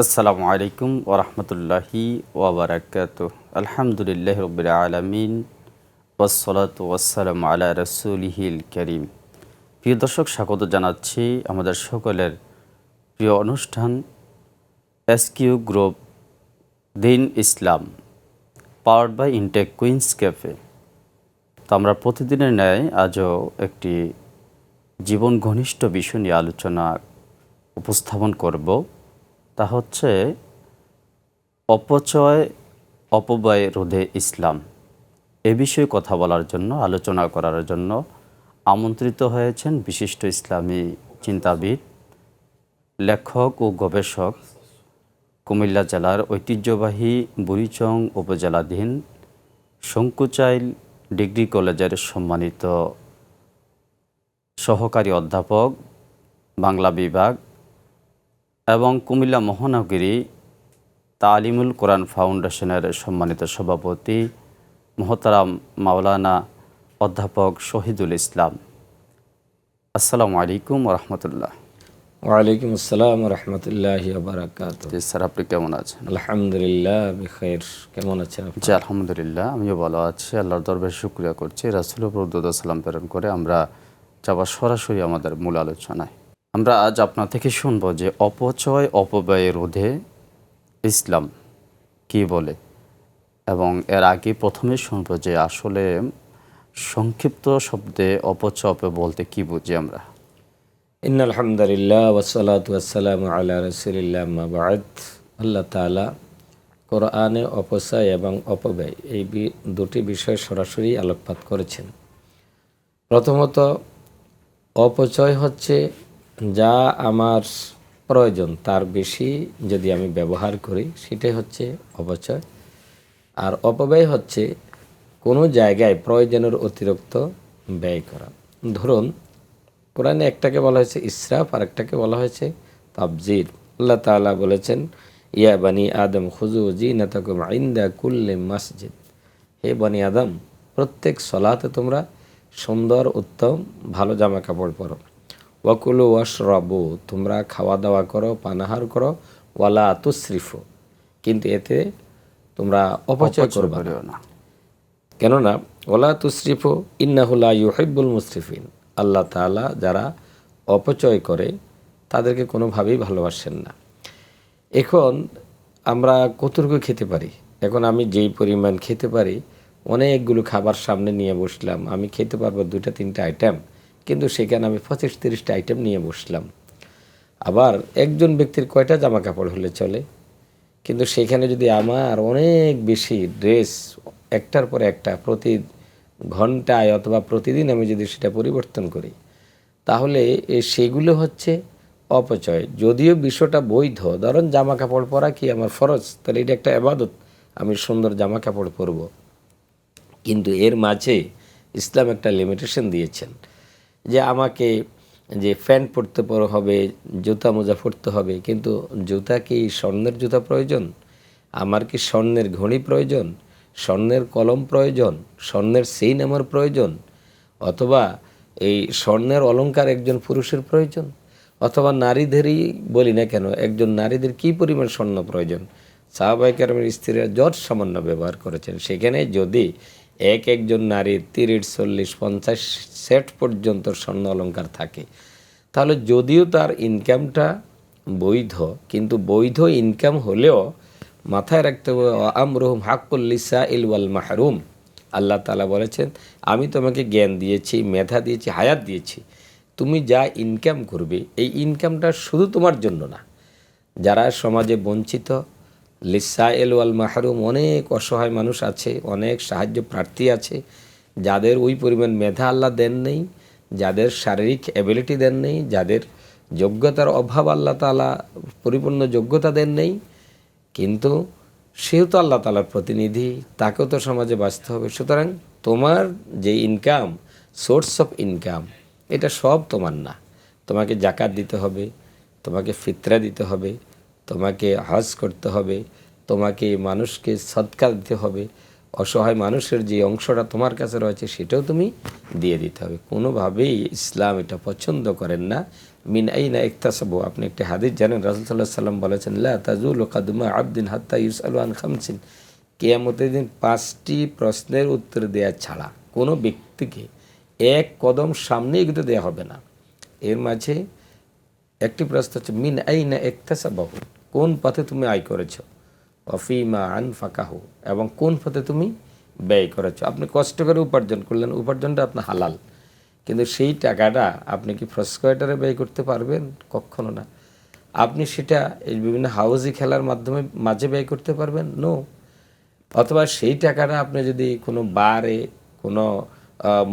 আসসালামু আলাইকুম ওরহমতুল্লাহি ওবরাকাতুহ। আলহামদুলিল্লাহ রব্বিল আলামিন ওয়াসসালাতু ওয়াসসালামু আলা রাসূলিহিল কারীম। প্রিয় দর্শক, স্বাগত জানাচ্ছি আমাদের সকলের প্রিয় অনুষ্ঠান S Q group Din Islam, powered by Intech Queens cafe. তো আমরা প্রতিদিনের ন্যায় আজও একটি জীবন ঘনিষ্ঠ বিষয় নিয়ে আলোচনা উপস্থাপন করব। তা হচ্ছে অপচয় অপব্যয় রোধে ইসলাম। এ বিষয়ে কথা বলার জন্য, আলোচনা করার জন্য আমন্ত্রিত হয়েছেন বিশিষ্ট ইসলামী চিন্তাবিদ, লেখক ও গবেষক, কুমিল্লা জেলার ঐতিহ্যবাহী বুড়িচং উপজেলাধীন শঙ্কুচাইল ডিগ্রি কলেজের সম্মানিত সহকারী অধ্যাপক বাংলা বিভাগ এবং কুমিল্লা মহানগরী তালিমুল কোরআন ফাউন্ডেশনের সম্মানিত সভাপতি মোহতারাম মাওলানা অধ্যাপক শহীদুল ইসলাম। আসসালামু আলাইকুম রহমতুল্লাহ। ওয়ালাইকুম আসসালাম রহমতুল্লাহি ওয়া বারাকাতুহু। জি স্যার, আপনি কেমন আছেন? আলহামদুলিল্লাহ বিখাইর। কেমন আছেন আপনি? জি আলহামদুলিল্লাহ, আমিও ভালো আছি। আল্লাহর দরবারে শুকরিয়া করছি। রাসূল প্রদত্ত সালাম প্রেরণ করে আমরা যাবো সরাসরি আমাদের মূল আলোচনায়। আমরা আজ আপনার থেকে শুনবো যে অপচয় অপব্যয় রোধে ইসলাম কি বলে, এবং এর আগে প্রথমে শুনবো যে আসলে সংক্ষিপ্ত শব্দে অপচয় অপব্যয় বলতে কি বুঝি আমরা। ইন্নাল হামদুলিল্লাহ ওয়াসসালাতু ওয়াসসালামু আলা রাসূলিল্লাহ আম্মা বা'দ। আল্লাহ তাআলা কোরআনে অপচয় এবং অপব্যয় এই দুটি বিষয় সরাসরি আলোকপাত করেছেন। প্রথমত, অপচয় হচ্ছে যা আমার প্রয়োজন তার বেশি যদি আমি ব্যবহার করি, সেটাই হচ্ছে অপচয়। আর অপব্যয় হচ্ছে কোনো জায়গায় প্রয়োজনের অতিরিক্ত ব্যয় করা। ধরুন, কোরআনে একটাকে বলা হয়েছে ইসরাফ আর একটাকে বলা হয়েছে তাবজির। আল্লাহ তাআলা বলেছেন, ইয়া বানি আদম খুযু জিনাতাকুম ইনদা কুল্লি মসজিদ। হে বনি আদম, প্রত্যেক সলাতে তোমরা সুন্দর উত্তম ভালো জামা কাপড় পরো। ওয়াকুলু ওয়াশরাবু, তোমরা খাওয়া দাওয়া করো, পানাহার করো। ওয়ালা তুসরিফু, কিন্তু এতে তোমরা অপচয় করবে না। কেননা ওয়ালা তুসরিফু ইন্নাহু লা ইউহিব্বুল মুসরিফিন। আল্লাহ তাআলা যারা অপচয় করে তাদেরকে কোনোভাবেই ভালোবাসেন না। এখন আমরা কতটুকু খেতে পারি? এখন আমি যেই পরিমাণ খেতে পারি, অনেকগুলো খাবার সামনে নিয়ে বসলাম, আমি খেতে পারবো 2-3টা আইটেম, কিন্তু সেখানে আমি 25-30টা আইটেম নিয়ে বসলাম। আবার একজন ব্যক্তির কয়টা জামা কাপড় হলে চলে, কিন্তু সেখানে যদি আমার অনেক বেশি ড্রেস একটার পর একটা প্রতি ঘন্টায় অথবা প্রতিদিন আমি যদি সেটা পরিবর্তন করি, তাহলে সেগুলো হচ্ছে অপচয়। যদিও বিষয়টা বৈধ, ধরুন জামা কাপড় পরা কি আমার ফরজ, তাহলে এটা একটা ইবাদত, আমি সুন্দর জামা কাপড় পরব। কিন্তু এর মাঝে ইসলাম একটা লিমিটেশন দিয়েছেন যে আমাকে যে প্যান্ট পরতে হবে, জুতা মোজা পরতে হবে, কিন্তু জুতা কি স্বর্ণের জুতা প্রয়োজন? আমার কি স্বর্ণের ঘড়ি প্রয়োজন? স্বর্ণের কলম প্রয়োজন? স্বর্ণের চেইন আমার প্রয়োজন? অথবা এই স্বর্ণের অলংকার একজন পুরুষের প্রয়োজন? অথবা নারীদেরই বলি না কেন, একজন নারীদের কি পরিমাণ স্বর্ণ প্রয়োজন? সাহাবায়ে কেরামের স্ত্রীরা যত সামান্য ব্যবহার করেছেন, সেখানে যদি একজন নারীর 30-40-50 সেট পর্যন্ত স্বর্ণ অলংকার থাকে, তাহলে যদিও তার ইনকামটা বৈধ, কিন্তু বৈধ ইনকাম হলেও মাথায় রাখতে হবে আমরুহুম হাক্কুল লিসাইল ওয়াল মাহরুম। আল্লাহ তাআলা বলেছেন, আমি তোমাকে জ্ঞান দিয়েছি, মেধা দিয়েছি, হায়াত দিয়েছি, তুমি যা ইনকাম করবে এই ইনকামটা শুধু তোমার জন্য না, যারা সমাজে বঞ্চিত, লিসাইল ওয়াল মাহরুম, অনেক অসহায় মানুষ আছে, অনেক সাহায্য প্রার্থী আছে, যাদের ওই পরিমাণ মেধা আল্লাহ দেন নেই, যাদের শারীরিক অ্যাবিলিটি দেন নেই, যাদের যোগ্যতার অভাব, আল্লাহ তাআলা পরিপূর্ণ যোগ্যতা দেন নেই, কিন্তু সেও তো আল্লাহ তাআলার প্রতিনিধি, তাকেও তো সমাজে বাঁচতে হবে। সুতরাং তোমার যে ইনকাম, সোর্স অফ ইনকাম, এটা সব তোমার না। তোমাকে জাকাত দিতে হবে, তোমাকে ফিতরা দিতে হবে, তোমাকে হজ করতে হবে, তোমাকে মানুষকে সদকা দিতে হবে, অসহায় মানুষের যে অংশটা তোমার কাছে রয়েছে সেটাও তুমি দিয়ে দিতে হবে। কোনোভাবেই ইসলাম এটা পছন্দ করেন না। মিন আইনা ইকতাসাবু, আপনি একটি হাদিস জানেন, রাসূল সাল্লাল্লাহু আলাইহি সাল্লাম বলেছেন, লা তাজুলু কাদমা আবদিন হাত্তা ইউসআলু আন খামসিন, কিয়ামতের দিন 5টি প্রশ্নের উত্তর দেওয়া ছাড়া কোনো ব্যক্তিকে এক কদম সামনে এগোতে দেওয়া হবে না। এর মাঝে একটি প্রশ্ন হচ্ছে মিন আইনা ইকতাসাবাহু, কোন পথে তুমি আয় করেছো, অফিমা আনফাকাহু, এবং কোন পথে তুমি ব্যয় করেছো। আপনি কষ্ট করে উপার্জন করলেন, উপার্জনটা আপনার হালাল, কিন্তু সেই টাকাটা আপনি কি ফ্রস্কোয়েটারে ব্যয় করতে পারবেন? কখনো না। আপনি সেটা এই বিভিন্ন হাউজি খেলার মাধ্যমে মাঝে ব্যয় করতে পারবেন? নো। অথবা সেই টাকাটা আপনি যদি কোনো বারে, কোনো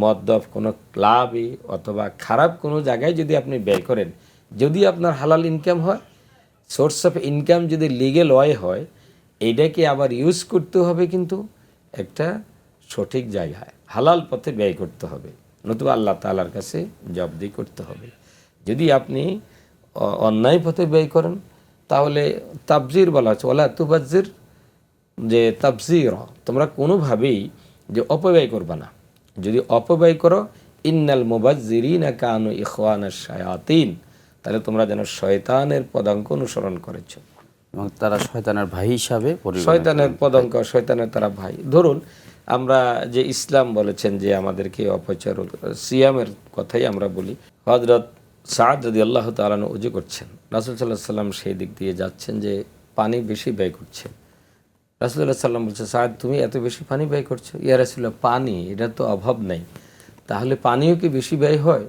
মদ্যপ কোনো ক্লাবে অথবা খারাপ কোনো জায়গায় যদি আপনি ব্যয় করেন, যদি আপনার হালাল ইনকাম হয়, সোর্স অফ ইনকাম যদি লিগ্যাল ওয়ে হয়, এইটাকে আবার ইউজ করতে হবে, কিন্তু একটা সঠিক জায়গায় হালাল পথে ব্যয় করতে হবে, নতুবা আল্লাহ তাআলার কাছে জবাবদিহি করতে হবে। যদি আপনি অন্যায় পথে ব্যয় করেন, তাহলে তাবজির বলা হচ্ছে, ওয়ালা তুবাজ্জির, যে তাবজির, তোমরা কোনোভাবেই যে অপব্যয় করবা না। যদি অপব্যয় করো, ইন্নাল মুবাজ্জিরিনা কানু ইখওয়ানাশ শায়াতিন, তাহলে তোমরা যেন শয়তানের পদাঙ্ক অনুসরণ করেছো, এবং তারা শয়তানের ভাই হিসাবে শয়তানের পদাঙ্ক, শয়তানের তারা ভাই। ধরুন আমরা যে ইসলাম বলেছেন যে আমাদেরকে অপচয়, সিয়ামের কথাই আমরা বলি। হযরত সাদ রাদিয়াল্লাহু তাআলা ওযু করছেন, রাসূল সাল্লাল্লাহু আলাইহি সাল্লাম সেই দিক দিয়ে যাচ্ছেন যে পানি বেশি ব্যয় করছেন। রাসূলুল্লাহ সাল্লাম বলছে, সাদ তুমি এত বেশি পানি ব্যয় করছো? ইয়া রাসূলুল্লাহ, পানি এটা তো অভাব নাই, তাহলে পানিও কি বেশি ব্যয় হয়?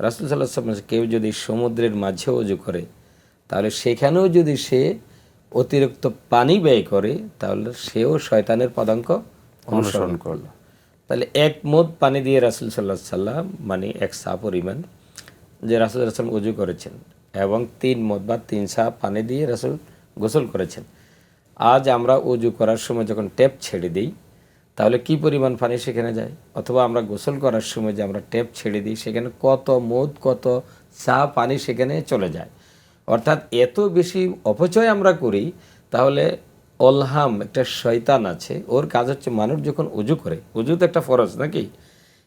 রাসূল সাল্লাল্লাহু আলাইহি সাল্লাম, কেউ যদি সমুদ্রের মাঝে ওযু করে, তাহলে সেখানেও যদি সে অতিরিক্ত পানি ব্যয় করে, তাহলে সেও শয়তানের পদাঙ্ক অনুসরণ করলো। তাহলে এক মদ পানি দিয়ে রাসূল সাল্লাল্লাহু আলাইহি সাল্লাম, মানে এক সা পরিমাণ যে রাসূল সাল্লাল্লাহু আলাইহি সাল্লাম ওযু করেছেন, এবং 3 মদ বা 3 সা পানি দিয়ে রাসূল গোসল করেছেন। আজ আমরা ওযু করার সময় যখন ট্যাপ ছেড়ে দিই, তাহলে কি পরিমাণ পানি সেখানে যায়? অথবা আমরা গোসল করার সময় যে আমরা ট্যাপ ছেড়ে দিই, সেখানে কত মদ, কত সা পানি সেখানে চলে যায়। অর্থাৎ এত বেশি অপচয় আমরা করি। তাহলে অলহাম, একটা শয়তান আছে, ওর কাজ হচ্ছে মানুষ যখন ওযু করে, ওযু তো একটা ফরজ নাকি,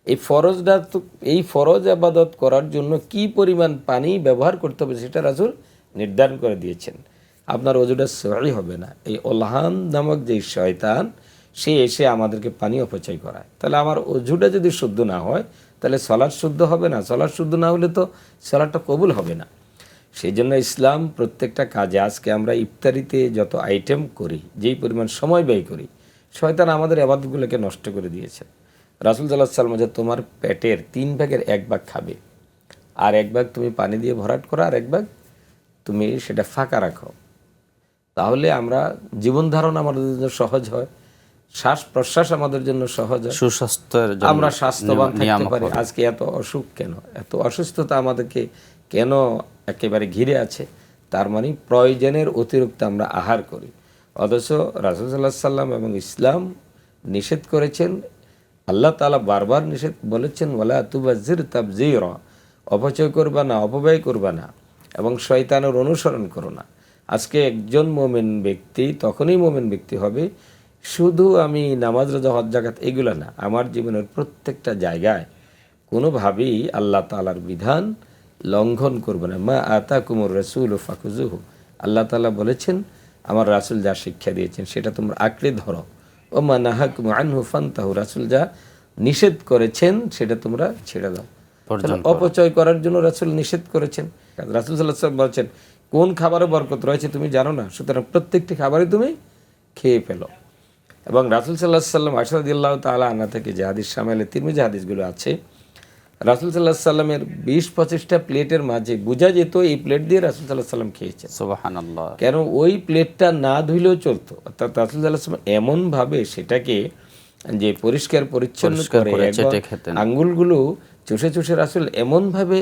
এই ফরজটা তো, এই ফরজ ইবাদত করার জন্য কি পরিমাণ পানি ব্যবহার করতে হবে সেটা রাসূল নির্ধারণ করে দিয়েছেন। আপনার ওযুটা সহি হবে না, এই অলহাম নামক যে শয়তান, সে এসে আমাদেরকে পানি অপচয় করায়। তাহলে আমার ওযুটা যদি শুদ্ধ না হয়, তাহলে সালাত শুদ্ধ হবে না, সালাত শুদ্ধ না হলে তো সালাতটা কবুল হবে না। সেই জন্য ইসলাম প্রত্যেকটা কাজে, আজকে আমরা ইফতারিতে যত আইটেম করি, যেই পরিমাণ সময় ব্যয় করি, শয়তান আমাদের ইবাদতগুলোকে নষ্ট করে দিয়েছে। রাসূল সাল্লাল্লাহু আলাইহি ওয়াসাল্লাম যে তোমার পেটের 3 ভাগের 1 ভাগ খাবে, আর 1 ভাগ তুমি পানি দিয়ে ভরাট করো, আর 1 ভাগ তুমি সেটা ফাঁকা রাখো, তাহলে আমরা জীবন ধারণ আমাদের জন্য সহজ হয়, শ্বাস প্রশ্বাস আমাদের জন্য সহজ হয়, সুস্বাস্থ্যের জন্য আমরা স্বাস্থ্যবান থাকতে নিয়ামক পারি। হবে। আজকে এত অসুখ কেন, এত অসুস্থতা আমাদেরকে কেন একেবারে ঘিরে আছে? তার মানে প্রয়োজনের অতিরিক্ত আমরা আহার করি। অথচ রাসূল সাল্লাল্লাহু আলাইহি সাল্লাম এবং ইসলাম নিষেধ করেছেন, আল্লাহ তাআলা বারবার নিষেধ বলেছেন, ওয়ালা তুবাজ্জির তাবযীরা, অপচয় করবা না, অপব্যয় করবা না, এবং শয়তানের অনুসরণ করো না। আজকে একজন মুমিন ব্যক্তি তখনই মুমিন ব্যক্তি হবে, শুধু আমি নামাজ, রোজা, হজ, যাকাত এগুলো না, আমার জীবনের প্রত্যেকটা জায়গায় কোনোভাবেই আল্লাহ তাআলার বিধান লঙ্ঘন করবে না। মা আতাকুমুর রাসূলু ফাখুযুহু, আল্লাহ তাআলা বলেছেন আমার রাসূল যা শিক্ষা দিয়েছেন সেটা তোমরা আঁকড়ে ধরো। ও মা নাহাকুম আনহু ফান্তাহু, রাসূল যা নিষেধ করেছেন সেটা তোমরা ছেড়ে দাও। অপচয় করার জন্য রাসূল নিষেধ করেছেন। রাসূল সাল্লাল্লাহু আলাইহি ওয়াসাল্লাম বলেছেন, কোন খাবারে বরকত রয়েছে তুমি জানো না, সুতরাং প্রত্যেকটি খাবারই তুমি খেয়ে ফেলো। এবং রাসূল সাল্লাল্লাহু আলাইহি ওয়াসাল্লাম আয়েশা রাদিয়াল্লাহু তাআলা আনহা থেকে যে হাদিস শামিলে তিরমিজি হাদিসগুলো আছে, রাসূল সাল্লাল্লাহু আলাইহি সাল্লামের 20-25টা প্লেটের মাঝে বোঝা যেত এই প্লেট দিয়ে রাসূল সাল্লাল্লাহু আলাইহি সাল্লাম খেয়েছেন। সুবহানাল্লাহ। কেন ওই প্লেটটা না ধুইলেও চলতো, অর্থাৎ রাসূল সাল্লাল্লাহু আলাইহি সাল্লাম এমনভাবে সেটাকে যে পরিষ্কার পরিচ্ছন্ন করে আঙ্গুলগুলো চুষে চুষে রাসূল এমনভাবে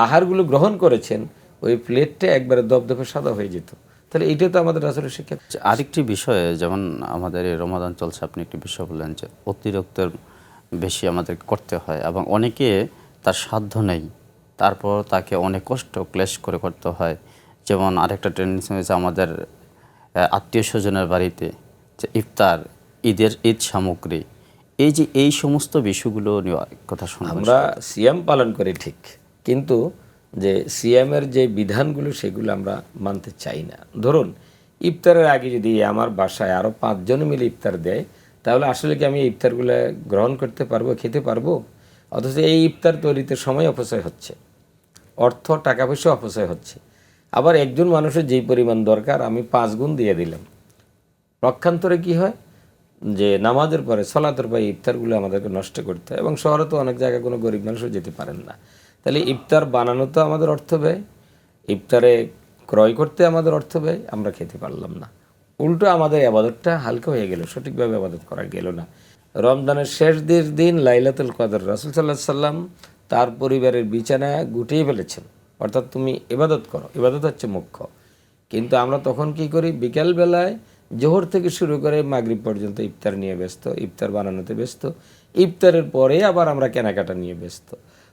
আহারগুলো গ্রহণ করেছেন, ওই প্লেটটা একবারে দপদপে সাদা হয়ে যেত। তাহলে এইটা তো আমাদের রাসূলের শিক্ষা। আরেকটি বিষয়ে, যেমন আমাদের এই রমাদান চলছে, আপনি একটি বিষয় বললেন যে অতিরিক্তের বেশি আমাদের করতে হয়, এবং অনেকে তার সাধ্য নেই, তারপর তাকে অনেক কষ্ট ক্লেশ করে করতে হয়। যেমন আরেকটা টেন্ডেন্সি হয়েছে আমাদের আত্মীয় স্বজনের বাড়িতে যে ইফতার ঈদ সামগ্রী, এই সমস্ত বিষয়গুলো নিয়ে কথা শুনবো। আমরা সিয়াম পালন করি ঠিক, কিন্তু যে সিয়ামের যে বিধানগুলো সেগুলো আমরা মানতে চাই না। ধরুন ইফতারের আগে যদি আমার বাসায় আরও 5 জন মিলে ইফতার দেয়, তাহলে আসলে কি আমি এই ইফতারগুলো গ্রহণ করতে পারবো, খেতে পারবো? অথচ এই ইফতার তৈরিতে সময় অপচয় হচ্ছে, অর্থ টাকা পয়সা অপচয় হচ্ছে। আবার একজন মানুষের যেই পরিমাণ দরকার আমি 5 গুণ দিয়ে দিলাম। পক্ষান্তরে কি হয় যে নামাজের পরে সলাতের পরে ইফতারগুলো আমাদেরকে নষ্ট করতে হয়, এবং শহরে তো অনেক জায়গায় কোনো গরিব মানুষও যেতে পারেন না। তাহলে ইফতার বানানো তো আমাদের অর্থ ব্যয়, ইফতারে ক্রয় করতে আমাদের অর্থ ব্যয়, আমরা খেতে পারলাম না। উল্টো আমাদের আবাদতটা হালকা হয়ে গেল, সঠিকভাবে আবাদত করা গেল না। রমজানের শেষ দিন লাইলাতুল কদর রাসূল সাল্লাল্লাহু আলাইহি সাল্লাম তার পরিবারের বিছানা গুটিয়ে ফেলেছেন, অর্থাৎ তুমি ইবাদত করো, ইবাদত হচ্ছে মুখ্য। কিন্তু আমরা তখন কি করি, বিকালবেলায় জোহর থেকে শুরু করে মাগরিব পর্যন্ত ইফতার নিয়ে ব্যস্ত, ইফতার বানানোতে ব্যস্ত, ইফতারের পরে আবার আমরা কেনাকাটা নিয়ে ব্যস্ত।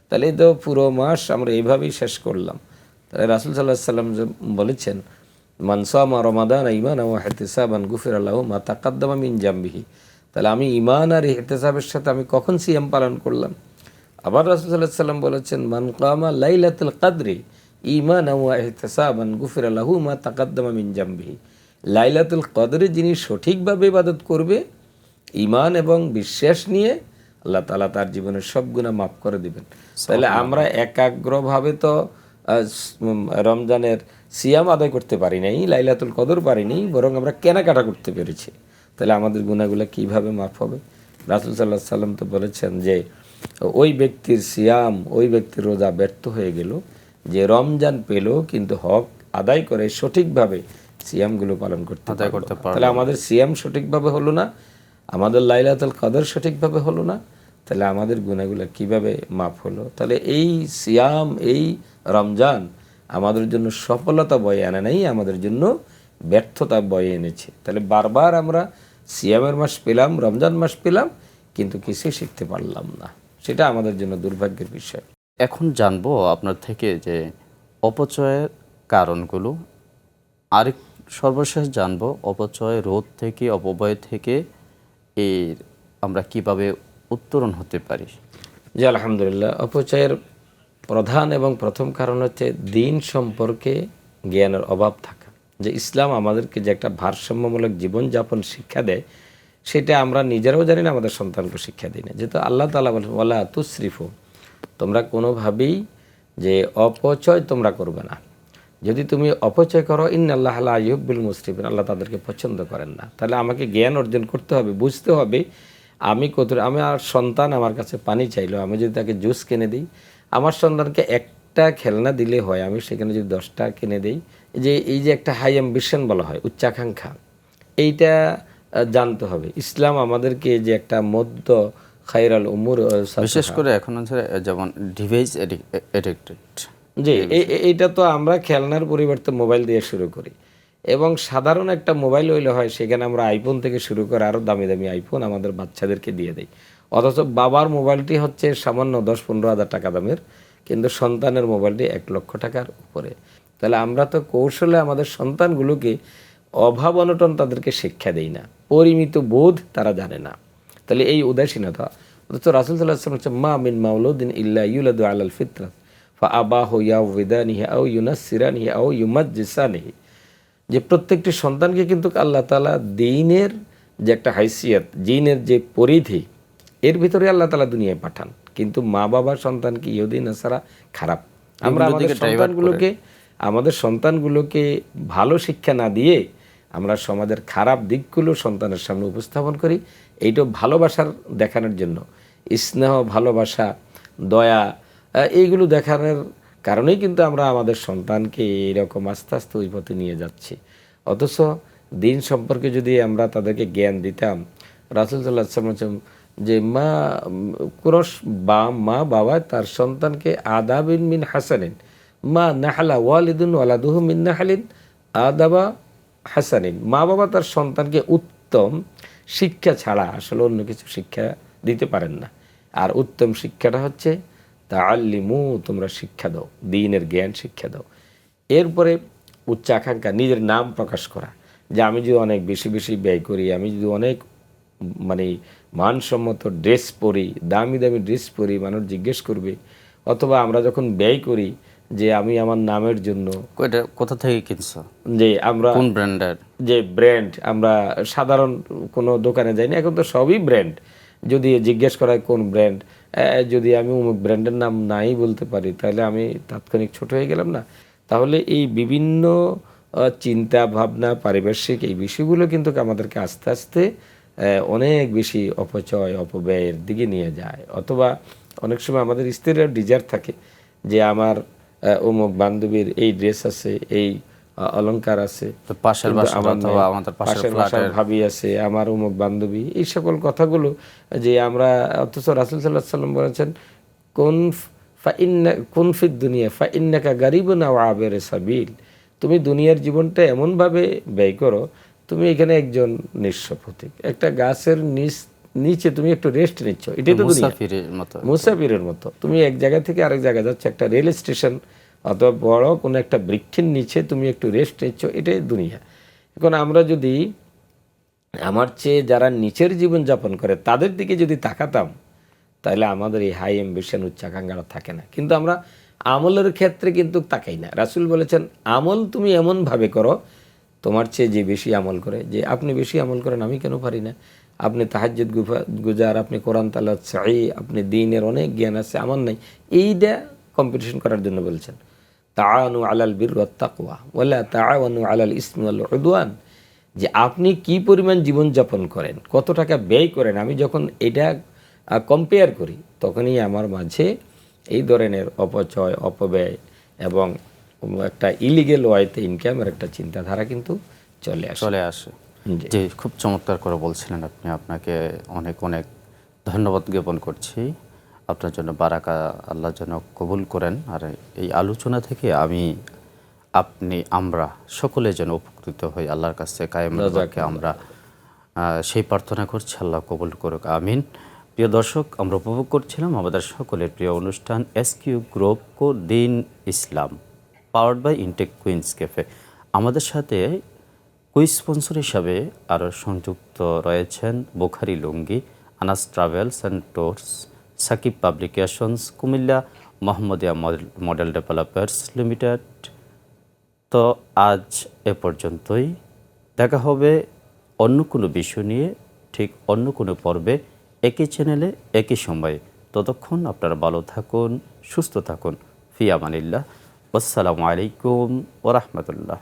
তাহলে তো পুরো মাস আমরা এইভাবেই শেষ করলাম। তাহলে রাসূল সাল্লাল্লাহু আলাইহি সাল্লাম বলেছেন, মান সামা রমাদান ঈমানান ওয়া ইহতিসাবান গুফিরা লাহু মা তাকাদ্দামা মিন জামবিহি। তাহলে আমি ঈমান আর ইহতিসাবের সাথে আমি কখন সিয়াম পালন করলাম? আবার রাসূল সাল্লাল্লাহু আলাইহি সাল্লাম বলেছেন, মান কামা লাইলাতুল কদরি ঈমানান ওয়া ইহতিসাবান গুফিরা লাহু মা তাকাদ্দামা মিন জামবিহি। লাইলাতুল কদরে যিনি সঠিকভাবে ইবাদত করবে, ঈমান এবং বিশ্বাস নিয়ে, আল্লাহ তাআলা তার জীবনের সব গুনাহ মাফ করে দিবেন। তাহলে আমরা একাগ্রভাবে তো রমজানের সিয়াম আদায় করতে পারি নাই, লাইলাতুল কদর পারিনি, বরং আমরা কেনাকাটা করতে পেরেছি। তাহলে আমাদের গুনাহগুলো কিভাবে মাফ হবে? রাসূল সাল্লাল্লাহু আলাইহি সাল্লাম তো বলেছেন যে ওই ব্যক্তির সিয়াম, ওই ব্যক্তির রোজা ব্যর্থ হয়ে গেল যে রমজান পেল কিন্তু হক আদায় করে সঠিকভাবে সিয়ামগুলো পালন করতে পারলো না। তাহলে আমাদের সিয়াম সঠিকভাবে হলো না, আমাদের লাইলাতুল কদর সঠিকভাবে হলো না, তাহলে আমাদের গুনাহগুলো কিভাবে মাফ হলো? তাহলে এই সিয়াম, এই রমজান আমাদের জন্য সফলতা বয়ে আনে নাই, আমাদের জন্য ব্যর্থতা বয়ে এনেছে। তাহলে বারবার আমরা সিয়ামের মাস পেলাম, রমজান মাস পেলাম, কিন্তু কিছুই শিখতে পারলাম না। সেটা আমাদের জন্য দুর্ভাগ্যের বিষয়। এখন জানবো আপনার থেকে যে অপচয়ের কারণগুলো, আরেক সর্বশেষ জানবো অপচয় রোধ থেকে, অপব্যয় থেকে এর আমরা কিভাবে উত্তরণ হতে পারি। জি আলহামদুলিল্লাহ। অপচয়ের প্রধান এবং প্রথম কারণ হচ্ছে দিন সম্পর্কে জ্ঞানের অভাব থাকা। যে ইসলাম আমাদেরকে যে একটা ভারসাম্যমূলক জীবনযাপন শিক্ষা দেয়, সেটা আমরা নিজেরাও জানি না, আমাদের সন্তানকে শিক্ষা দিই না। যেহেতু আল্লাহ তাআলা বলেন ওয়ালা তুসরিফু, তোমরা কোনোভাবেই যে অপচয় তোমরা করবে না। যদি তুমি অপচয় করো, ইন্নাল্লাহ লা ইউহিব্বুল মুসরিফিন, আল্লাহ তাদেরকে পছন্দ করেন না। তাহলে আমাকে জ্ঞান অর্জন করতে হবে, বুঝতে হবে আমি আমার সন্তান আমার কাছে পানি চাইলো, আমি যদি তাকে জুস কিনে দিই, আমার সন্তানকে একটা খেলনা দিলে হয়, আমি সেখানে যদি 10টা কিনে দিই, এই যে একটা হাই অ্যাম্বিশন বলা হয়, উচ্চাকাঙ্ক্ষা, এইটা জানতে হবে। ইসলাম আমাদেরকে যে একটা মধ্য খায়রাল উমুর, বিশেষ করে এখন হচ্ছে যেমন ডিভাইস এডিক্টেড, জি এইটা তো আমরা খেলনার পরিবর্তে মোবাইল দিয়ে শুরু করি, এবং সাধারণ একটা মোবাইল হইলে হয়, সেখানে আমরা আইফোন থেকে শুরু করে আরও দামি দামি আইফোন আমাদের বাচ্চাদেরকে দিয়ে দেই। অথচ বাবার মোবাইলটি হচ্ছে সামান্য 10-15 হাজার টাকা দামের, কিন্তু সন্তানের মোবাইলটি 1 লক্ষ টাকার উপরে। তাহলে আমরা তো কৌশলে আমাদের সন্তানগুলোকে অভাব অনটন তাদেরকে শিক্ষা দেই না, পরিমিত বোধ তারা জানে না। তাহলে এই উদাসীনতা, অথচ রাসূল সাল্লাল্লাহু আলাইহি ওয়াসাল্লাম মা মিন মাউলুদিন ইল্লা ইউলাদু আলাল ফিতরাত ফাআবাহু ইয়াউযিদানিহি আও ইউনাসসিরানিহি আও ইউমাজ্জিসানিহি, যে প্রত্যেকটি সন্তানকে কিন্তু আল্লাহ তাআলা দ্বীনের যে একটা হাইসিয়ত, দ্বীনের যে পরিধি, এর ভিতরে আল্লাহ তাআলা দুনিয়ায় পাঠান। কিন্তু মা বাবা সন্তানকে ইহুদি নাসারা খারাপ, আমরা আমাদের সন্তানগুলোকে ভালো শিক্ষা না দিয়ে আমরা সমাজের খারাপ দিকগুলো সন্তানের সামনে উপস্থাপন করি। এইটা ভালোবাসার দেখানোর জন্য, স্নেহ, ভালোবাসা, দয়া, এইগুলো দেখানোর কারণেই কিন্তু আমরা আমাদের সন্তানকে এইরকম আস্তে আস্তে ওই পথে নিয়ে যাচ্ছি। অথচ দিন সম্পর্কে যদি আমরা তাদেরকে জ্ঞান দিতাম, রাসূল সাল্লাল্লাহু আলাইহি ওয়াসাল্লাম যে মা বাবা তার সন্তানকে আদাবিন মিন হাসানিন, মা নাহালা ওয়ালিদুন ওয়ালাদুহু মিন নাহালিন আদাবা হাসানিন, মা বাবা তার সন্তানকে উত্তম শিক্ষা ছাড়া আসলে অন্য কিছু শিক্ষা দিতে পারেন না। আর উত্তম শিক্ষাটা হচ্ছে তাআল্লিমু, তোমরা শিক্ষা দাও, দ্বীনের জ্ঞান শিক্ষা দাও। এরপরে উচ্চাকাঙ্ক্ষা, নিজের নাম প্রকাশ করা, যে আমি যদি অনেক বেশি বেশি ব্যয় করি, আমি যদি অনেক মানে মানসম্মত ড্রেস পরি, দামি দামি ড্রেস পরি, মানুষ জিজ্ঞেস করবে। অথবা আমরা যখন ব্যয় করি যে আমি আমার নামের জন্য, এটা কোথা থেকে কিনছো, যে আমরা কোন ব্র্যান্ডের? যে ব্র্যান্ড, আমরা সাধারণ কোনো দোকানে যাই না, এখন তো সবই ব্র্যান্ড। যদি জিজ্ঞেস করা হয় কোন ব্র্যান্ড, যদি আমি অমুক ব্র্যান্ডের নাম নাই বলতে পারি, তাহলে আমি তাৎক্ষণিক ছোট হয়ে গেলাম না? তাহলে এই বিভিন্ন চিন্তা ভাবনা, পারিপার্শ্বিক এই বিষয়গুলো কিন্তু আমাদেরকে আস্তে আস্তে অনেক বেশি অপচয় অপব্যয়ের দিকে নিয়ে যায়। অথবা অনেক সময় আমাদের স্ত্রীরা ডিজায়ার থাকে যে আমার অমুক বান্ধবীর এই ড্রেস আছে, এই অলংকার আছে, তো পাশের কিন্তু বাসা আমার নাই। অথবা আমাদের পাশের পাশের বাসার ফ্ল্যাটের ভাবি আছে, আমার অমুক বান্ধবী, এই সকল কথাগুলো যে আমরা, অথচ রাসূল সাল্লাল্লাহু আলাইহি সাল্লাম বলেছেন কুন ফিদ দুনিয়া ফা ইন্নাকা গারিবুন আও আবির সাবিল। তুমি দুনিয়ার জীবনটা এমনভাবে ব্যয় করো, তুমি এখানে একজন নিঃস্ব পথিক, একটা গাছের নিচে তুমি একটু রেস্ট নিচ্ছ, এটাই তো দুনিয়া। মুসাফিরের মতো। মুসাফিরের মতো তুমি এক জায়গা থেকে আরেক জায়গায় যাচ্ছ, একটা রেল স্টেশন অথবা বড় কোনো একটা বৃক্ষের নিচে তুমি একটু রেস্ট নিচ্ছ, এটাই দুনিয়া। এখন আমরা যদি আমার চেয়ে যারা নিচের জীবন যাপন করে তাদের দিকে যদি তাকাতাম, তাহলে আমাদের এই হাই অ্যাম্বিশন, উচ্চাকাঙ্ক্ষা থাকে না। কিন্তু আমরা আমলের ক্ষেত্রে কিন্তু তাকাই না। রাসূল বলেছেন আমল তুমি এমনভাবে করো তোমার চেয়ে যে বেশি আমল করে, যে আপনি বেশি আমল করেন আমি কেন পারি না, আপনি তাহাজ্জুদ গুজার, আপনি কোরআন তালাওয়াত চাই, আপনি দ্বীনের অনেক জ্ঞান আছে আমার নাই, এইটা কম্পিটিশন করার জন্য বলছেন। তাআনু আলাল বিররি ওয়াত তাকওয়া ওয়ালা তাআওয়ানু আলাল ইসমি ওয়াল উদওয়ান। যে আপনি কি পরিমাণ জীবনযাপন করেন, কত টাকা ব্যয় করেন, আমি যখন এটা কম্পেয়ার করি তখনই আমার মাঝে এই ধরনের অপচয় অপব্যয় এবং একটা ইলিগেল ওয়াইতে ইনকামের একটা চিন্তাধারা কিন্তু চলে আসে। জি, খুব চমৎকার করে বলছিলেন আপনি। আপনাকে অনেক অনেক ধন্যবাদ জ্ঞাপন করছি। আপনার জন্য বারাকা আল্লাহ যেন কবুল করেন। আর এই আলোচনা থেকে আমরা সকলে যেন উপকৃত হই, আল্লাহর কাছে কায়েম রাখে আমরা সেই প্রার্থনা করছি। আল্লাহ কবুল করুক, আমিন। প্রিয় দর্শক, আমরা উপভোগ করছিলাম আমাদের সকলের প্রিয় অনুষ্ঠান S Q group co Din Islam, powered by Intech Queens cafe. আমাদের সাথে স্পন্সর হিসাবে আরও সংযুক্ত রয়েছেন Bukhari lungi, Anas travels and tours, Sakib publications, Comilla Mohammadia model developers limited. তো আজ এ পর্যন্তই। দেখা হবে অন্য কোনো বিষয় নিয়ে, ঠিক অন্য কোনো পর্বে, একই চ্যানেলে একই সময়ে। ততক্ষণ আপনারা ভালো থাকুন, সুস্থ থাকুন। ফি আমানিল্লাহ। আসসালামু আলাইকুম ওয়া রাহমাতুল্লাহ।